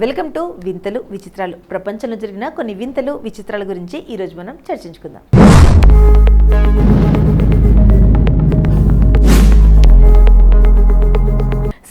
Welcome to వింతలు విచిత్రాలు. ప్రపంచంలో జరిగిన కొన్ని వింతలు విచిత్రాల గురించి ఈ రోజు మనం చర్చించుకుందాం.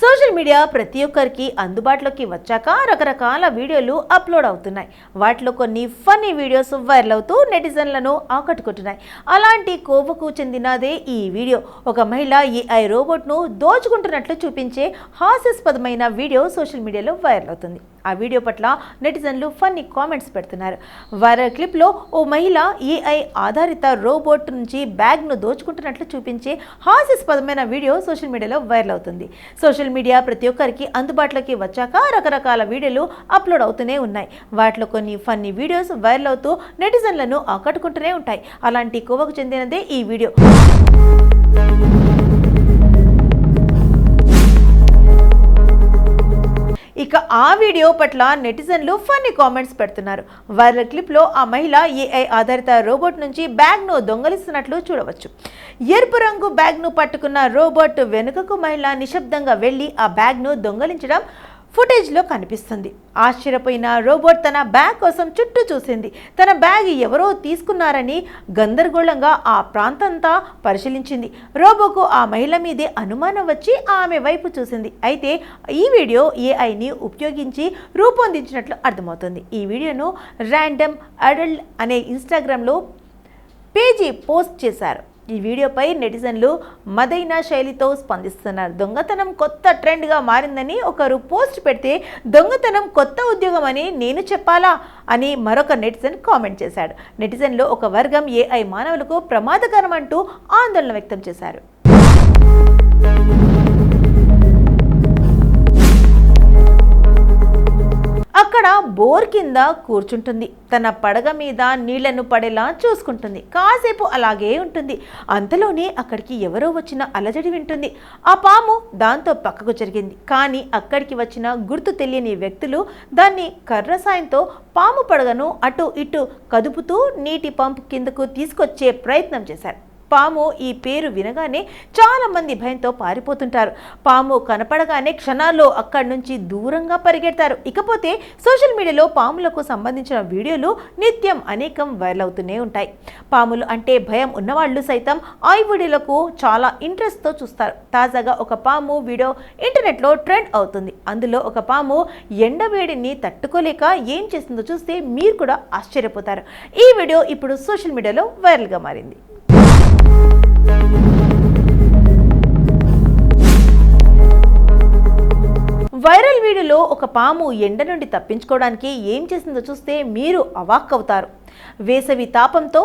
సోషల్ మీడియా ప్రతి ఒక్కరికి అందుబాటులోకి వచ్చాక రకరకాల వీడియోలు అప్లోడ్ అవుతున్నాయి. వాటిలో కొన్ని ఫన్నీ వీడియోస్ వైరల్ అవుతూ నెటిజన్లను ఆకట్టుకుంటున్నాయి. అలాంటి కోవకు చెందినదే ఈ వీడియో. ఒక మహిళ ఏఐ రోబోట్ను దోచుకుంటున్నట్లు చూపించే హాస్యాస్పదమైన వీడియో సోషల్ మీడియాలో వైరల్ అవుతుంది. ఆ వీడియో పట్ల నెటిజన్లు ఫన్నీ కామెంట్స్ పెడుతున్నారు. వైరల్ క్లిప్లో ఓ మహిళ ఏఐ ఆధారిత రోబోట్ నుంచి బ్యాగ్ను దోచుకుంటున్నట్లు చూపించే హాస్యాస్పదమైన వీడియో సోషల్ మీడియాలో వైరల్ అవుతుంది. సోషల్ మీడియా ప్రతి ఒక్కరికి అందుబాటులోకి వచ్చాక రకరకాల వీడియోలు అప్లోడ్ అవుతూనే ఉన్నాయి. వాటిలో కొన్ని ఫన్నీ వీడియోస్ వైరల్ అవుతూ నెటిజన్లను ఆకట్టుకుంటూనే ఉంటాయి. అలాంటి కోవకు చెందినదే ఈ వీడియో. ఇక ఆ వీడియో పట్ల నెటిజన్లు ఫన్నీ కామెంట్స్ పెడుతున్నారు. వైరల్ క్లిప్లో ఆ మహిళ ఏఐ ఆధారిత రోబోట్ నుంచి బ్యాగ్ను దొంగలిస్తున్నట్లు చూడవచ్చు. ఎరుపు రంగు బ్యాగ్ను పట్టుకున్న రోబోట్ వెనుకకు మహిళ నిశ్శబ్దంగా వెళ్లి ఆ బ్యాగ్ను దొంగలించడం ఫుటేజ్లో కనిపిస్తుంది. ఆశ్చర్యపోయిన రోబోట్ తన బ్యాగ్ కోసం చుట్టూ చూసింది. తన బ్యాగ్ ఎవరో తీసుకున్నారని గందరగోళంగా ఆ ప్రాంతంతా పరిశీలించింది. రోబోకు ఆ మహిళ మీదే అనుమానం వచ్చి ఆమె వైపు చూసింది. అయితే ఈ వీడియో ఏఐని ఉపయోగించి రూపొందించినట్లు అర్థమవుతుంది. ఈ వీడియోను ర్యాండమ్ అడల్ట్ అనే ఇన్స్టాగ్రామ్లో పేజీ పోస్ట్ చేశారు. ఈ వీడియోపై నెటిజన్లు మదైన శైలితో స్పందిస్తున్నారు. దొంగతనం కొత్త ట్రెండ్గా మారిందని ఒకరు పోస్ట్ పెడితే దొంగతనం కొత్త ఉద్యోగం అని నేను చెప్పాలా అని మరొక నెటిజన్ కామెంట్ చేశాడు. నెటిజన్లో ఒక వర్గం ఏఐ మానవులకు ప్రమాదకరం అంటూ ఆందోళన వ్యక్తం చేశారు. అక్కడ బోర్ కింద కూర్చుంటుంది. తన పడగ మీద నీళ్లను పడేలా చూసుకుంటుంది. కాసేపు అలాగే ఉంటుంది. అంతలోనే అక్కడికి ఎవరో వచ్చిన అలజడి వింటుంది. ఆ పాము దాంతో పక్కకు జరిగింది. కానీ అక్కడికి వచ్చిన గుర్తు తెలియని వ్యక్తులు దాన్ని కర్ర సాయంతో పాము పడగను అటు ఇటు కదుపుతూ నీటి పంపు కిందకు తీసుకొచ్చే ప్రయత్నం చేశారు. పాము ఈ పేరు వినగానే చాలా మంది భయంతో పారిపోతుంటారు. పాము కనపడగానే క్షణాల్లో అక్కడి నుంచి దూరంగా పరిగెడతారు. ఇకపోతే సోషల్ మీడియాలో పాములకు సంబంధించిన వీడియోలు నిత్యం అనేకం వైరల్ అవుతూనే ఉంటాయి. పాములు అంటే భయం ఉన్నవాళ్ళు సైతం ఆ వీడియోలకు చాలా ఇంట్రెస్ట్తో చూస్తారు. తాజాగా ఒక పాము వీడియో ఇంటర్నెట్లో ట్రెండ్ అవుతుంది. అందులో ఒక పాము ఎండవేడిని తట్టుకోలేక ఏం చేస్తుందో చూస్తే మీరు కూడా ఆశ్చర్యపోతారు. ఈ వీడియో ఇప్పుడు సోషల్ మీడియాలో వైరల్గా మారింది. వైరల్ వీడియోలో ఒక పాము ఎండ నుండి తప్పించుకోవడానికి ఏం చేసిందో చూస్తే మీరు అవాక్కవుతారు. వేసవి తాపంతో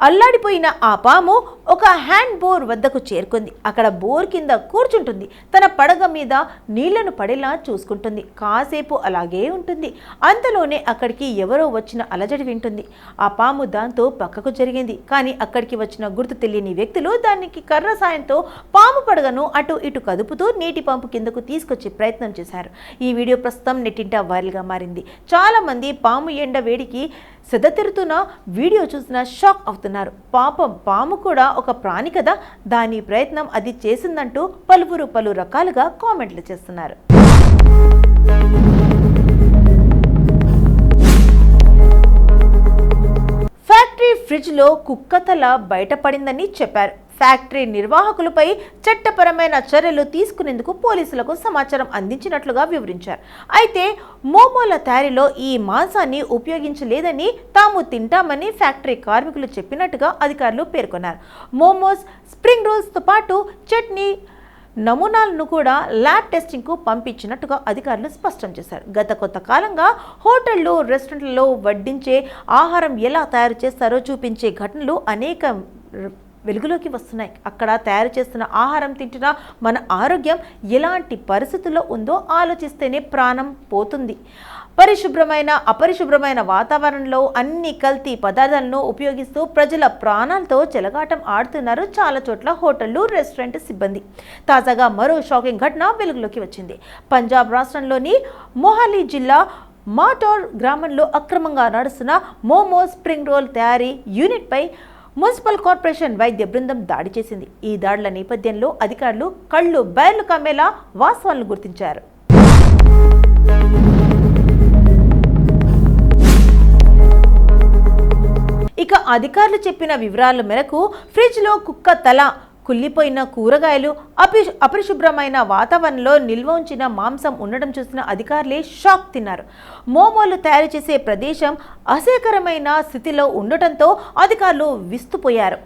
అల్లాడిపోయిన ఆ పాము ఒక హ్యాండ్ బోర్ వద్దకు చేరుకుంది. అక్కడ బోర్ కింద కూర్చుంటుంది. తన పడగ మీద నీళ్లను పడేలా చూసుకుంటుంది. కాసేపు అలాగే ఉంటుంది. అంతలోనే అక్కడికి ఎవరో వచ్చిన అలజడి వింటుంది. ఆ పాము దాంతో పక్కకు జరిగింది. కానీ అక్కడికి వచ్చిన గుర్తు తెలియని వ్యక్తులు దానికి కర్ర సాయంతో పాము పడగను అటు ఇటు కదుపుతూ నీటి పంపు కిందకు తీసుకొచ్చే ప్రయత్నం చేశారు. ఈ వీడియో ప్రస్తుతం నెట్టింట వైరల్గా మారింది. చాలా మంది పాము ఎండ వేడికి సెదతెరుతున్న వీడియో చూసిన షాక్ అవుతున్నారు. పాపం పాము కూడా ఒక ప్రాణి కదా, దాని ప్రయత్నం అది చేసిందంటూ పలువురు పలు రకాలుగా కామెంట్లు చేస్తున్నారు. ఫ్యాక్టరీ ఫ్రిడ్జ్లో కుక్కతల బయటపడిందని చెప్పారు. ఫ్యాక్టరీ నిర్వాహకులపై చట్టపరమైన చర్యలు తీసుకునేందుకు పోలీసులకు సమాచారం అందించినట్లుగా వివరించారు. అయితే మోమోల తయారీలో ఈ మాంసాన్ని ఉపయోగించలేదని తాము తింటామని ఫ్యాక్టరీ కార్మికులు చెప్పినట్టుగా అధికారులు పేర్కొన్నారు. మోమోస్, స్ప్రింగ్ రోల్స్తో పాటు చట్నీ నమూనాలను కూడా ల్యాబ్ టెస్టింగ్కు పంపించినట్టుగా అధికారులు స్పష్టం చేశారు. గత కొంతకాలంగా హోటళ్లు, రెస్టారెంట్లలో వడ్డించే ఆహారం ఎలా తయారు చేస్తారో చూపించే ఘటనలు అనేక వెలుగులోకి వస్తున్నాయి. అక్కడ తయారు చేస్తున్న ఆహారం తింటున్న మన ఆరోగ్యం ఎలాంటి పరిస్థితుల్లో ఉందో ఆలోచిస్తేనే ప్రాణం పోతుంది. అపరిశుభ్రమైన వాతావరణంలో అన్ని కల్తీ పదార్థాలను ఉపయోగిస్తూ ప్రజల ప్రాణాలతో చెలగాటం ఆడుతున్నారు చాలా చోట్ల హోటళ్లు, రెస్టారెంట్ సిబ్బంది. తాజాగా మరో షాకింగ్ ఘటన వెలుగులోకి వచ్చింది. పంజాబ్ రాష్ట్రంలోని మొహాలీ జిల్లా మాటోర్ గ్రామంలో అక్రమంగా నడుస్తున్న మోమో, స్ప్రింగ్ రోల్ తయారీ యూనిట్పై మున్సిపల్ కార్పొరేషన్ వైద్య బృందం దాడి చేసింది. ఈ దాడుల నేపథ్యంలో అధికారులు కళ్ళు బయర్లు కమ్మేలా వాస్తవాలను గుర్తించారు. ఇక అధికారులు చెప్పిన వివరాల మేరకు ఫ్రిడ్జ్లో కుక్క తల, కుళ్ళిపోయిన కూరగాయలు, అపరిశుభ్రమైన వాతావరణంలో నిల్వ ఉంచిన మాంసం ఉండడం చూసిన అధికారులే షాక్ తిన్నారు. మోమోలు తయారు చేసే ప్రదేశం అసహ్యకరమైన స్థితిలో ఉండటంతో అధికారులు విస్తుపోయారు.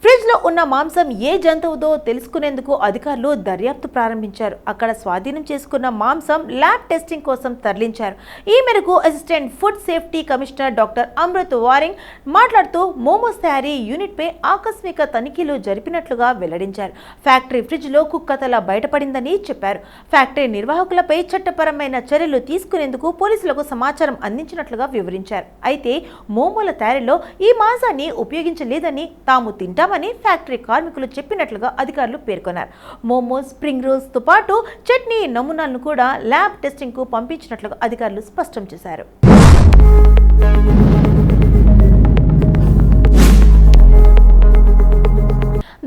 ఫ్రిడ్జ్లో ఉన్న మాంసం ఏ జంతువుదో తెలుసుకునేందుకు అధికారులు దర్యాప్తు ప్రారంభించారు. అక్కడ స్వాధీనం చేసుకున్న మాంసం ల్యాబ్ టెస్టింగ్ కోసం తరలించారు. ఈ మేరకు assistant food safety commissioner doctor Amrit warning మాట్లాడుతూ మోమోస్ తయారీ యూనిట్పై ఆకస్మిక తనిఖీలు జరిపినట్లుగా వెల్లడించారు. ఫ్యాక్టరీ ఫ్రిడ్జ్లో కుక్కతల బయటపడిందని చెప్పారు. ఫ్యాక్టరీ నిర్వాహకులపై చట్టపరమైన చర్యలు తీసుకునేందుకు పోలీసులకు సమాచారం అందించినట్లుగా వివరించారు. అయితే మోమోల తయారీలో ఈ మాంసాన్ని ఉపయోగించలేదని, తాము తింటాం అని ఫ్యాక్టరీ కార్మికులు చెప్పినట్లుగా అధికారులు పేర్కొన్నారు. మోమోస్, స్ప్రింగ్ రోల్స్ తో పాటు చట్నీ నమూనాలను కూడా ల్యాబ్ టెస్టింగ్ కు పంపించినట్లుగా అధికారులు స్పష్టం చేశారు.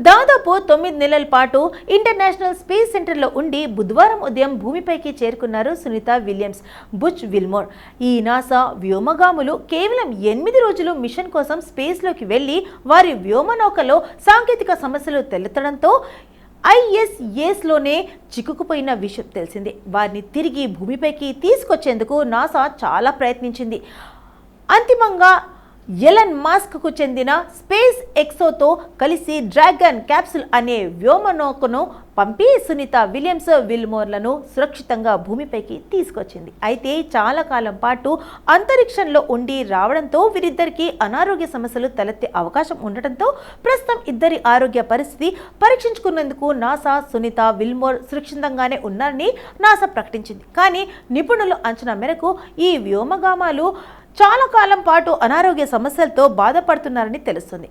దాదాపు 9 నెలల పాటు ఇంటర్నేషనల్ స్పేస్ సెంటర్లో ఉండి బుధవారం ఉదయం భూమిపైకి చేరుకున్నారు సునీత విలియమ్స్, బుచ్ విల్మోర్. ఈ నాసా వ్యోమగాములు కేవలం 8 రోజులు మిషన్ కోసం స్పేస్లోకి వెళ్లి వారి వ్యోమనౌకలో సాంకేతిక సమస్యలు తలెత్తడంతో ISSలోనే చిక్కుకుపోయిన విషయం తెలిసిందే. వారిని తిరిగి భూమిపైకి తీసుకొచ్చేందుకు నాసా చాలా ప్రయత్నించింది. అంతిమంగా ఎలన్ మాస్క్కు చెందిన స్పేస్ ఎక్సోతో కలిసి డ్రాగన్ క్యాప్సూల్ అనే వ్యోమనౌకను పంపి సునీత విలియమ్స్, విల్మోర్లను సురక్షితంగా భూమిపైకి తీసుకొచ్చింది. అయితే చాలా కాలం పాటు అంతరిక్షంలో ఉండి రావడంతో వీరిద్దరికీ అనారోగ్య సమస్యలు తలెత్తే అవకాశం ఉండటంతో ప్రస్తుతం ఇద్దరి ఆరోగ్య పరిస్థితి పరీక్షించుకునేందుకు నాసా సునీత విల్మోర్ సురక్షితంగానే ఉన్నారని నాసా ప్రకటించింది. కానీ నిపుణుల అంచనా మేరకు ఈ వ్యోమగామాలు చాలా కాలం పాటు అనారోగ్య సమస్యలతో బాధపడుతున్నారని తెలుస్తుంది.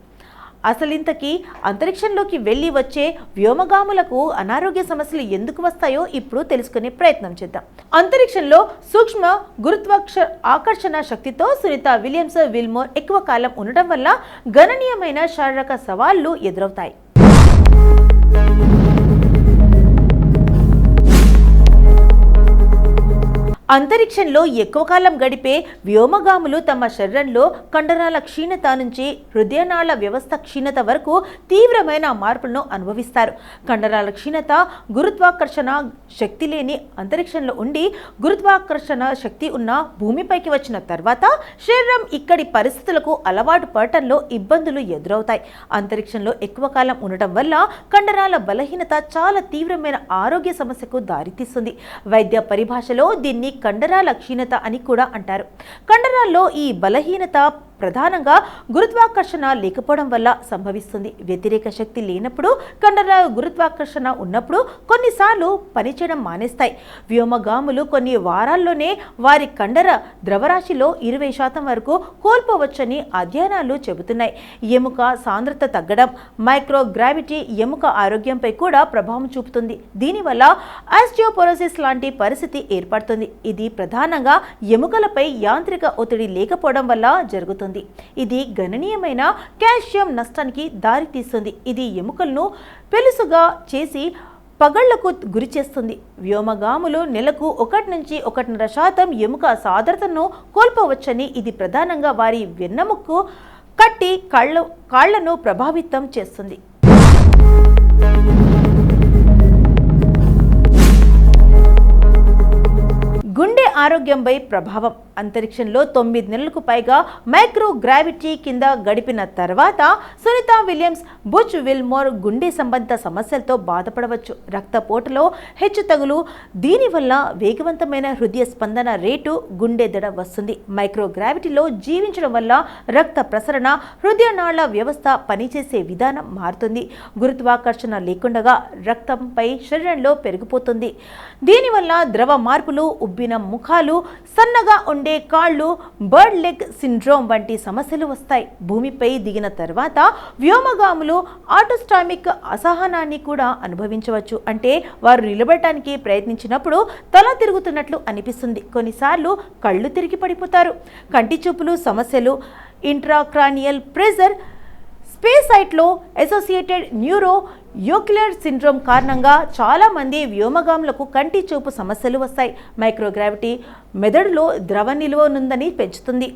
అసలింతకీ అంతరిక్షంలోకి వెళ్ళి వచ్చే వ్యోమగాములకు అనారోగ్య సమస్యలు ఎందుకు వస్తాయో ఇప్పుడు తెలుసుకునే ప్రయత్నం చేద్దాం. అంతరిక్షంలో సూక్ష్మ ఆకర్షణ శక్తితో సునీత విలియమ్స్, విల్మోర్ ఎక్కువ కాలం ఉండటం వల్ల గణనీయమైన శారీరక సవాళ్లు ఎదురవుతాయి. అంతరిక్షంలో ఎక్కువ కాలం గడిపే వ్యోమగాములు తమ శరీరంలో కండరాల క్షీణత నుంచి హృదయనాళ వ్యవస్థ క్షీణత వరకు తీవ్రమైన మార్పులను అనుభవిస్తారు. కండరాల క్షీణత, గురుత్వాకర్షణ శక్తి లేని అంతరిక్షంలో ఉండి గురుత్వాకర్షణ శక్తి ఉన్న భూమిపైకి వచ్చిన తర్వాత శరీరం ఇక్కడి పరిస్థితులకు అలవాటు పడటంలో ఇబ్బందులు ఎదురవుతాయి. అంతరిక్షంలో ఎక్కువ కాలం ఉండటం వల్ల కండరాల బలహీనత చాలా తీవ్రమైన ఆరోగ్య సమస్యకు దారితీస్తుంది. వైద్య పరిభాషలో దీన్ని కండరాల క్షీణత అని కూడా అంటారు. కండరాల్లో ఈ బలహీనత ప్రధానంగా గురుత్వాకర్షణ లేకపోవడం వల్ల సంభవిస్తుంది. వ్యతిరేక శక్తి లేనప్పుడు, కండరాల గురుత్వాకర్షణ ఉన్నప్పుడు కొన్నిసార్లు పనిచేయడం మానేస్తాయి. వ్యోమగాములు కొన్ని వారాల్లోనే వారి కండర ద్రవరాశిలో 20% వరకు కోల్పోవచ్చని అధ్యయనాలు చెబుతున్నాయి. ఎముక సాంద్రత తగ్గడం, మైక్రోగ్రావిటీ ఎముక ఆరోగ్యంపై కూడా ప్రభావం చూపుతుంది. దీనివల్ల ఆస్టియోపోరోసిస్ లాంటి పరిస్థితి ఏర్పడుతుంది. ఇది ప్రధానంగా ఎముకలపై యాంత్రిక ఒత్తిడి లేకపోవడం వల్ల జరుగుతుంది. ఇది గణనీయమైన కాల్షియం నష్టానికి దారితీస్తుంది. ఇది ఎముకలను పెలుసుగా చేసి పగళ్లకు గురి చేస్తుంది. వ్యోమగాములు నెలకు 1 నుంచి 1.5% ఎముక సాంద్రతను కోల్పోవచ్చని, ఇది ప్రధానంగా వారి వెన్నెముక కట్టి కాళ్లను ప్రభావితం చేస్తుంది. గుండె ఆరోగ్యంపై ప్రభావం. అంతరిక్షంలో 9 నెలలకు పైగా మైక్రోగ్రావిటీ కింద గడిపిన తర్వాత సునీత విలియమ్స్, బుచ్ విల్మోర్ గుండె సంబంధిత సమస్యలతో బాధపడవచ్చు. రక్తపోటులో హెచ్చుతగులు, దీనివల్ల వేగవంతమైన హృదయ స్పందన రేటు, గుండె దడ వస్తుంది. మైక్రోగ్రావిటీలో జీవించడం వల్ల రక్త ప్రసరణ, హృదయనాళ వ్యవస్థ పనిచేసే విధానం మారుతుంది. గురుత్వాకర్షణ లేకుండా రక్తంపై శరీరంలో పెరిగిపోతుంది. దీనివల్ల ద్రవ మార్పులు, ఉబ్బిన ముఖాలు, సన్నగా ఉండే కాళ్ళు, బర్డ్ లెగ్ సిండ్రోమ్ వంటి సమస్యలు వస్తాయి. భూమిపై దిగిన తర్వాత వ్యోమగాములు ఆటోస్టామిక్ అసహనాన్ని కూడా అనుభవించవచ్చు. అంటే వారు నిలబడటానికి ప్రయత్నించినప్పుడు తల తిరుగుతున్నట్లు అనిపిస్తుంది. కొన్నిసార్లు కళ్ళు తిరిగి పడిపోతారు. కంటి చూపులు సమస్యలు, ఇంట్రాక్రానియల్ ప్రెజర్, స్పేస్ సైట్లో అసోసియేటెడ్ న్యూరో యోక్యులర్ సిండ్రోమ్ కారణంగా చాలామంది వ్యోమగాములకు కంటి చూపు సమస్యలు వస్తాయి. మైక్రోగ్రావిటీ మెదడులో ద్రవ నిల్వ ఉందని పెంచుతుంది.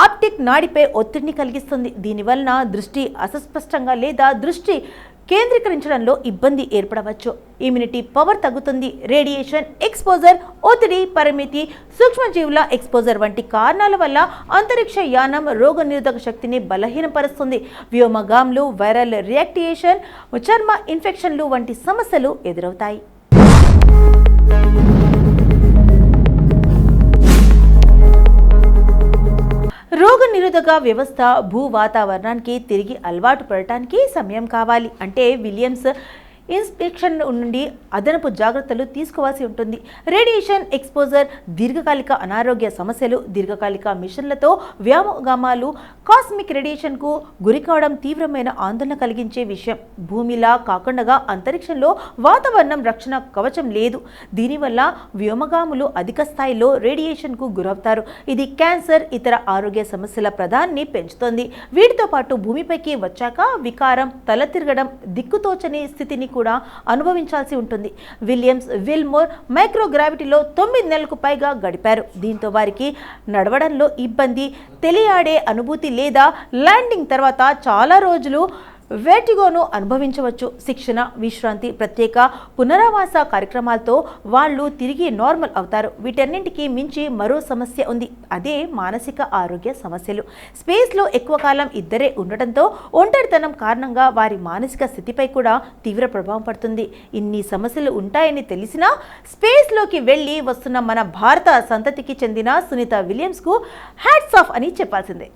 ఆప్టిక్ నాడిపై ఒత్తిడిని కలిగిస్తుంది. దీనివలన దృష్టి అస్పష్టంగా లేదా దృష్టి కేంద్రీకరించడంలో ఇబ్బంది ఏర్పడవచ్చు. ఇమ్యూనిటీ పవర్ తగ్గుతుంది. రేడియేషన్ ఎక్స్పోజర్, ఒత్తిడి, పరిమితి, సూక్ష్మజీవుల ఎక్స్పోజర్ వంటి కారణాల వల్ల అంతరిక్ష యానం రోగనిరోధక శక్తిని బలహీనపరుస్తుంది. వ్యోమగాములు, వైరల్ రియాక్టియేషన్, చర్మ ఇన్ఫెక్షన్లు వంటి సమస్యలు ఎదురవుతాయి. రోగనిరోధక వ్యవస్థ భూ వాతావరణానికి తిరిగి అలవాటు పడటానికి సమయం కావాలి. అంటే విలియమ్స్ ఇన్స్పెక్షన్ నుండి అదనపు జాగ్రత్తలు తీసుకోవాల్సి ఉంటుంది. రేడియేషన్ ఎక్స్పోజర్, దీర్ఘకాలిక అనారోగ్య సమస్యలు, దీర్ఘకాలిక మిషన్లతో వ్యామోగామాలు, కాస్మిక్ రేడియేషన్కు గురి కావడం తీవ్రమైన ఆందోళన కలిగించే విషయం. భూమిలా కాకుండా అంతరిక్షంలో వాతావరణం రక్షణ కవచం లేదు. దీనివల్ల వ్యోమగాములు అధిక స్థాయిలో రేడియేషన్కు గురవుతారు. ఇది క్యాన్సర్, ఇతర ఆరోగ్య సమస్యల ప్రధాన్ని పెంచుతోంది. వీటితో పాటు భూమిపైకి వచ్చాక వికారం, తల తిరగడం, దిక్కుతోచని స్థితిని కూడా అనుభవించాల్సి ఉంటుంది. విలియమ్స్ విల్మోర్ మైక్రోగ్రావిటీలో 9 నెలలకు పైగా గడిపారు. దీంతో వారికి నడవడంలో ఇబ్బంది, తెలియాడే అనుభూతి లేదా ల్యాండింగ్ తర్వాత చాలా రోజులు వెర్టిగోను అనుభవించవచ్చు. శిక్షణ, విశ్రాంతి, ప్రత్యేక పునరావాస కార్యక్రమాలతో వాళ్ళు తిరిగి నార్మల్ అవుతారు. వీటన్నింటికి మించి మరో సమస్య ఉంది. అదే మానసిక ఆరోగ్య సమస్యలు. స్పేస్లో ఎక్కువ కాలం ఇద్దరే ఉండటంతో ఒంటరితనం కారణంగా వారి మానసిక స్థితిపై కూడా తీవ్ర ప్రభావం పడుతుంది. ఇన్ని సమస్యలు ఉంటాయని తెలిసినా స్పేస్లోకి వెళ్ళి వస్తున్న మన భారత సంతతికి చెందిన సునీత విలియమ్స్కు హ్యాట్స్ ఆఫ్ అని చెప్పాల్సిందే.